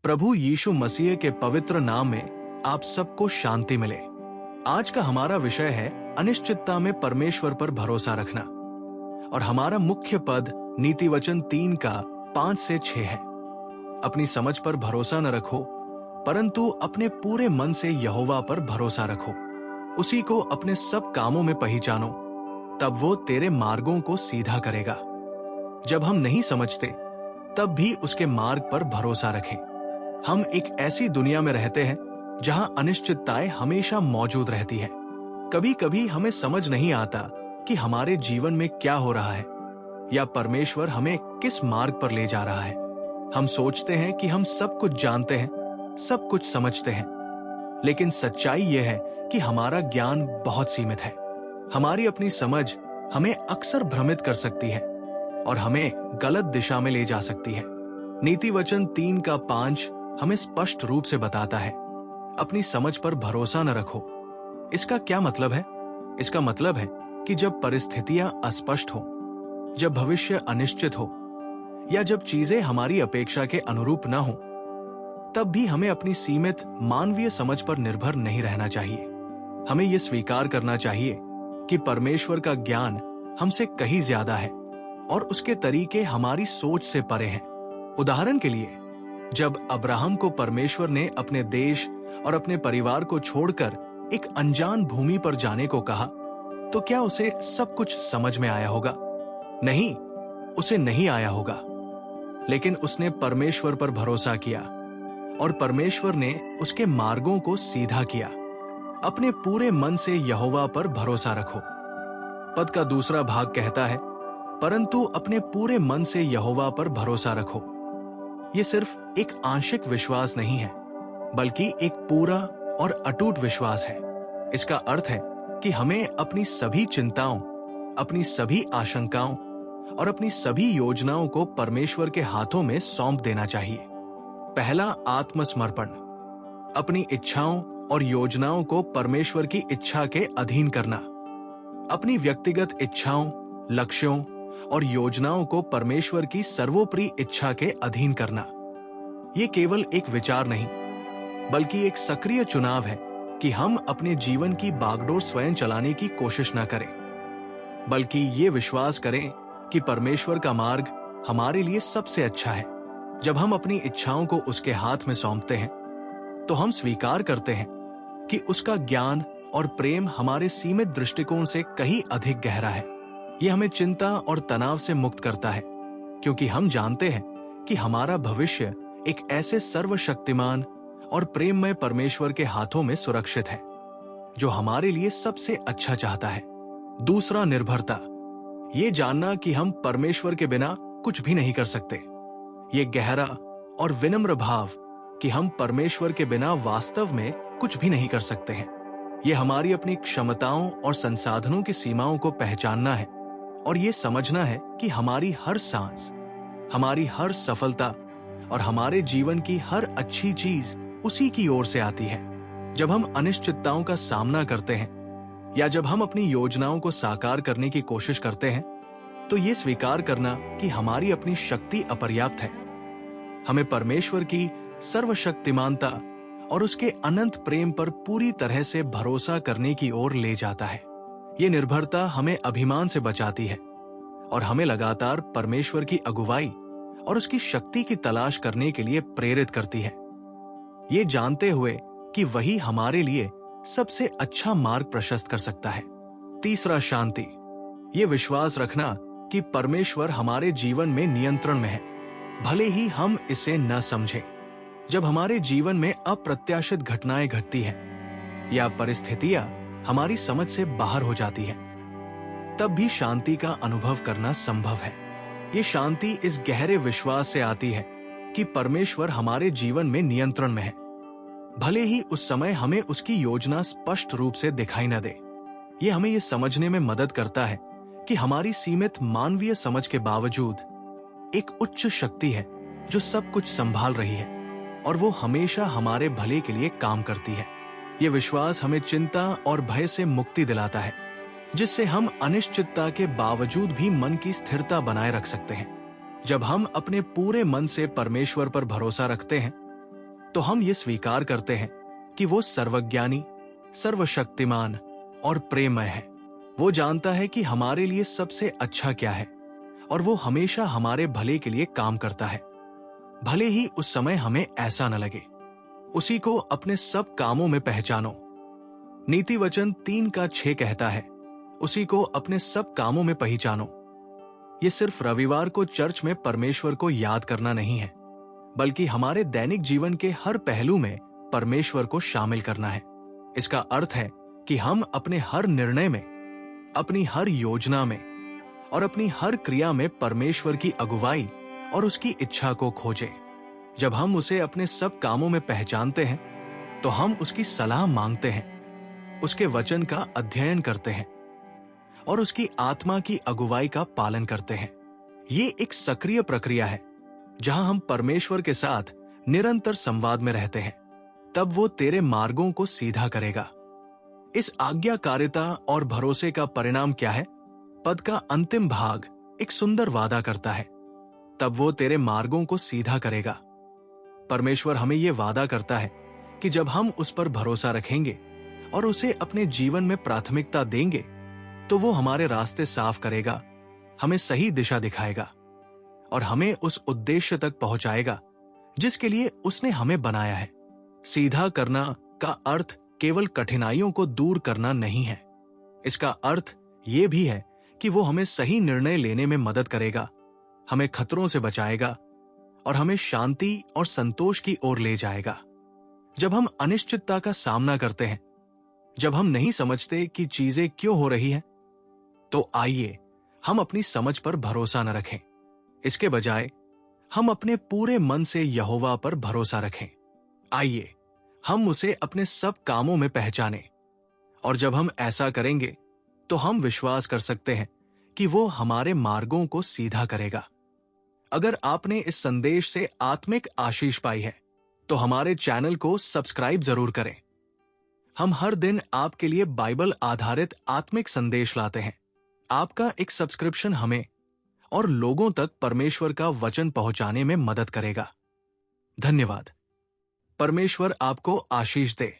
प्रभु यीशु मसीह के पवित्र नाम में आप सबको शांति मिले। आज का हमारा विषय है अनिश्चितता में परमेश्वर पर भरोसा रखना और हमारा मुख्य पद नीति वचन 3 का 5 से 6 है। अपनी समझ पर भरोसा न रखो, परंतु अपने पूरे मन से यहोवा पर भरोसा रखो। उसी को अपने सब कामों में पहचानो, तब वो तेरे मार्गों को सीधा करेगा। जब हम नहीं समझते, तब भी उसके मार्ग पर भरोसा रखें। हम एक ऐसी दुनिया में रहते हैं जहां अनिश्चितताएं हमेशा मौजूद रहती हैं। कभी कभी हमें समझ नहीं आता कि हमारे जीवन में क्या हो रहा है या परमेश्वर हमें किस मार्ग पर ले जा रहा है। हम सोचते हैं कि हम सब कुछ जानते हैं, सब कुछ समझते हैं, लेकिन सच्चाई यह है कि हमारा ज्ञान बहुत सीमित है। हमारी अपनी समझ हमें अक्सर भ्रमित कर सकती है और हमें गलत दिशा में ले जा सकती है। नीति वचन 3 का 5 हमें स्पष्ट रूप से बताता है, अपनी समझ पर भरोसा न रखो। इसका क्या मतलब है? इसका मतलब है कि जब परिस्थितियां अस्पष्ट हो, जब भविष्य अनिश्चित हो या जब चीजें हमारी अपेक्षा के अनुरूप न हो, तब भी हमें अपनी सीमित मानवीय समझ पर निर्भर नहीं रहना चाहिए। हमें यह स्वीकार करना चाहिए कि परमेश्वर का ज्ञान हमसे कहीं ज्यादा है और उसके तरीके हमारी सोच से परे हैं। उदाहरण के लिए, जब अब्राहम को परमेश्वर ने अपने देश और अपने परिवार को छोड़कर एक अनजान भूमि पर जाने को कहा, तो क्या उसे सब कुछ समझ में आया होगा? नहीं, उसे नहीं आया होगा। लेकिन उसने परमेश्वर पर भरोसा किया और परमेश्वर ने उसके मार्गों को सीधा किया। अपने पूरे मन से यहोवा पर भरोसा रखो। पद का दूसरा भाग कहता है, परंतु अपने पूरे मन से यहोवा पर भरोसा रखो। यह सिर्फ एक आंशिक विश्वास नहीं है, बल्कि एक पूरा और अटूट विश्वास है। इसका अर्थ है कि हमें अपनी सभी चिंताओं, अपनी सभी आशंकाओं और अपनी सभी योजनाओं को परमेश्वर के हाथों में सौंप देना चाहिए। पहला, आत्मसमर्पण। अपनी इच्छाओं और योजनाओं को परमेश्वर की इच्छा के अधीन करना। अपनी व्यक्तिगत इच्छाओं, लक्ष्यों और योजनाओं को परमेश्वर की सर्वोपरि इच्छा के अधीन करना। ये केवल एक विचार नहीं, बल्कि एक सक्रिय चुनाव है कि हम अपने जीवन की बागडोर स्वयं चलाने की कोशिश न करें, बल्कि ये विश्वास करें कि परमेश्वर का मार्ग हमारे लिए सबसे अच्छा है। जब हम अपनी इच्छाओं को उसके हाथ में सौंपते हैं, तो हम स्वीकार करते हैं कि उसका ज्ञान और प्रेम हमारे सीमित दृष्टिकोण से कहीं अधिक गहरा है। यह हमें चिंता और तनाव से मुक्त करता है, क्योंकि हम जानते हैं कि हमारा भविष्य एक ऐसे सर्वशक्तिमान और प्रेममय परमेश्वर के हाथों में सुरक्षित है, जो हमारे लिए सबसे अच्छा चाहता है। दूसरा, निर्भरता। ये जानना कि हम परमेश्वर के बिना कुछ भी नहीं कर सकते। ये गहरा और विनम्र भाव कि हम परमेश्वर के बिना वास्तव में कुछ भी नहीं कर सकते हैं। यह हमारी अपनी क्षमताओं और संसाधनों की सीमाओं को पहचानना है और ये समझना है कि हमारी हर सांस, हमारी हर सफलता और हमारे जीवन की हर अच्छी चीज उसी की ओर से आती है। जब हम अनिश्चितताओं का सामना करते हैं या जब हम अपनी योजनाओं को साकार करने की कोशिश करते हैं, तो ये स्वीकार करना कि हमारी अपनी शक्ति अपर्याप्त है, हमें परमेश्वर की सर्वशक्तिमानता और उसके अनंत प्रेम पर पूरी तरह से भरोसा करने की ओर ले जाता है। ये निर्भरता हमें अभिमान से बचाती है और हमें लगातार परमेश्वर की अगुवाई और उसकी शक्ति की तलाश करने के लिए प्रेरित करती है, ये जानते हुए कि वही हमारे लिए सबसे अच्छा मार्ग प्रशस्त कर सकता है। तीसरा, शांति। ये विश्वास रखना कि परमेश्वर हमारे जीवन में नियंत्रण में है, भले ही हम इसे न समझें। जब हमारे जीवन में अप्रत्याशित घटनाएं घटती हैं या परिस्थितियां हमारी समझ से बाहर हो जाती हैं, तब भी शांति का अनुभव करना संभव है। ये शांति इस गहरे विश्वास से आती है कि परमेश्वर हमारे जीवन में नियंत्रण में है, भले ही उस समय हमें उसकी योजना स्पष्ट रूप से दिखाई न दे। ये हमें ये समझने में मदद करता है कि हमारी सीमित मानवीय समझ के बावजूद एक उच्च शक्ति है जो सब कुछ संभाल रही है और वो हमेशा हमारे भले के लिए काम करती है। ये विश्वास हमें चिंता और भय से मुक्ति दिलाता है, जिससे हम अनिश्चितता के बावजूद भी मन की स्थिरता बनाए रख सकते हैं। जब हम अपने पूरे मन से परमेश्वर पर भरोसा रखते हैं, तो हम ये स्वीकार करते हैं कि वो सर्वज्ञानी, सर्वशक्तिमान और प्रेममय है। वो जानता है कि हमारे लिए सबसे अच्छा क्या है और वो हमेशा हमारे भले के लिए काम करता है, भले ही उस समय हमें ऐसा न लगे। उसी को अपने सब कामों में पहचानो। नीति वचन 3:6 कहता है, उसी को अपने सब कामों में पहचानो। ये सिर्फ रविवार को चर्च में परमेश्वर को याद करना नहीं है, बल्कि हमारे दैनिक जीवन के हर पहलू में परमेश्वर को शामिल करना है। इसका अर्थ है कि हम अपने हर निर्णय में, अपनी हर योजना में और अपनी हर क्रिया में परमेश्वर की अगुवाई और उसकी इच्छा को खोजें। जब हम उसे अपने सब कामों में पहचानते हैं, तो हम उसकी सलाह मांगते हैं, उसके वचन का अध्ययन करते हैं और उसकी आत्मा की अगुवाई का पालन करते हैं। ये एक सक्रिय प्रक्रिया है जहां हम परमेश्वर के साथ निरंतर संवाद में रहते हैं। तब वो तेरे मार्गों को सीधा करेगा। इस आज्ञाकारिता और भरोसे का परिणाम क्या है? पद का अंतिम भाग एक सुंदर वादा करता है, तब वो तेरे मार्गों को सीधा करेगा। परमेश्वर हमें यह वादा करता है कि जब हम उस पर भरोसा रखेंगे और उसे अपने जीवन में प्राथमिकता देंगे, तो वो हमारे रास्ते साफ करेगा, हमें सही दिशा दिखाएगा और हमें उस उद्देश्य तक पहुंचाएगा जिसके लिए उसने हमें बनाया है। सीधा करना का अर्थ केवल कठिनाइयों को दूर करना नहीं है। इसका अर्थ यह भी है कि वो हमें सही निर्णय लेने में मदद करेगा, हमें खतरों से बचाएगा और हमें शांति और संतोष की ओर ले जाएगा। जब हम अनिश्चितता का सामना करते हैं, जब हम नहीं समझते कि चीजें क्यों हो रही हैं, तो आइए हम अपनी समझ पर भरोसा न रखें। इसके बजाय हम अपने पूरे मन से यहोवा पर भरोसा रखें। आइए हम उसे अपने सब कामों में पहचानें और जब हम ऐसा करेंगे तो हम विश्वास कर सकते हैं कि वो हमारे मार्गों को सीधा करेगा। अगर आपने इस संदेश से आत्मिक आशीष पाई है तो हमारे चैनल को सब्सक्राइब जरूर करें। हम हर दिन आपके लिए बाइबल आधारित आत्मिक संदेश लाते हैं। आपका एक सब्सक्रिप्शन हमें और लोगों तक परमेश्वर का वचन पहुंचाने में मदद करेगा। धन्यवाद। परमेश्वर आपको आशीष दे।